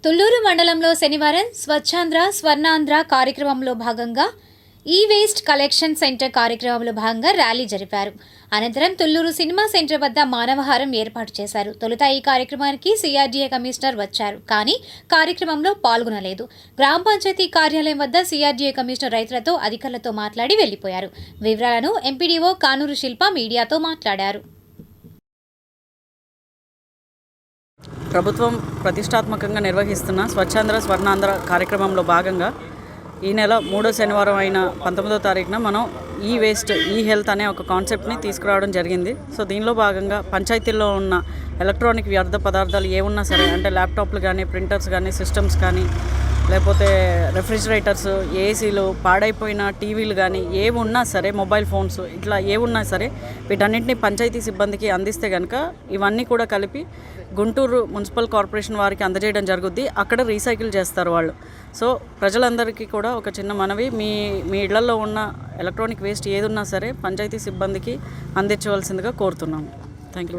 తుళ్లూరు మండలంలో శనివారం స్వచ్ఛాంధ్ర స్వర్ణాంధ్ర కార్యక్రమంలో భాగంగా ఈ-వేస్ట్ కలెక్షన్ సెంటర్ కార్యక్రమంలో భాగంగా ర్యాలీ జరిపారు. అనంతరం తుళ్లూరు సినిమా సెంటర్ వద్ద మానవహారం ఏర్పాటు చేశారు. తొలుత ఈ కార్యక్రమానికి సిఆర్డీఏ కమిషనర్ వచ్చారు, కానీ కార్యక్రమంలో పాల్గొనలేదు. గ్రామ పంచాయతీ కార్యాలయం వద్ద సిఆర్డీఏ కమిషనర్ రైతులతో, అధికారులతో మాట్లాడి వెళ్లిపోయారు. వివరాలను ఎంపీడీఓ కానూరు శిల్ప మీడియాతో మాట్లాడారు. ప్రభుత్వం ప్రతిష్టాత్మకంగా నిర్వహిస్తున్న స్వచ్ఛాంధ్ర స్వర్ణాంధ్ర కార్యక్రమంలో భాగంగా ఈ నెల 3వ శనివారం అయిన 19వ తారీఖున మనం ఈ-వేస్ట్ ఈ-హెల్త్ అనే ఒక కాన్సెప్ట్ని తీసుకురావడం జరిగింది. సో దీనిలో భాగంగా పంచాయతీల్లో ఉన్న ఎలక్ట్రానిక్ వ్యర్థ పదార్థాలు ఏమున్నా సరే, అంటే ల్యాప్టాప్లు కానీ, ప్రింటర్స్ కానీ, సిస్టమ్స్ కానీ, లేకపోతే రెఫ్రిజిరేటర్స్, ఏసీలు, పాడైపోయిన టీవీలు కానీ ఏమున్నా సరే, మొబైల్ ఫోన్స్, ఇట్లా ఏమున్నా సరే వీటన్నింటినీ పంచాయతీ సిబ్బందికి అందిస్తే కనుక ఇవన్నీ కూడా కలిపి గుంటూరు మున్సిపల్ కార్పొరేషన్ వారికి అందజేయడం జరుగుద్ది. అక్కడ రీసైకిల్ చేస్తారు వాళ్ళు. సో ప్రజలందరికీ కూడా ఒక చిన్న మనవి, మీ ఇళ్లలో ఉన్న ఎలక్ట్రానిక్ వేస్ట్ ఏదున్నా సరే పంచాయతీ సిబ్బందికి అందించవలసిందిగా కోరుతున్నాము. Thank you.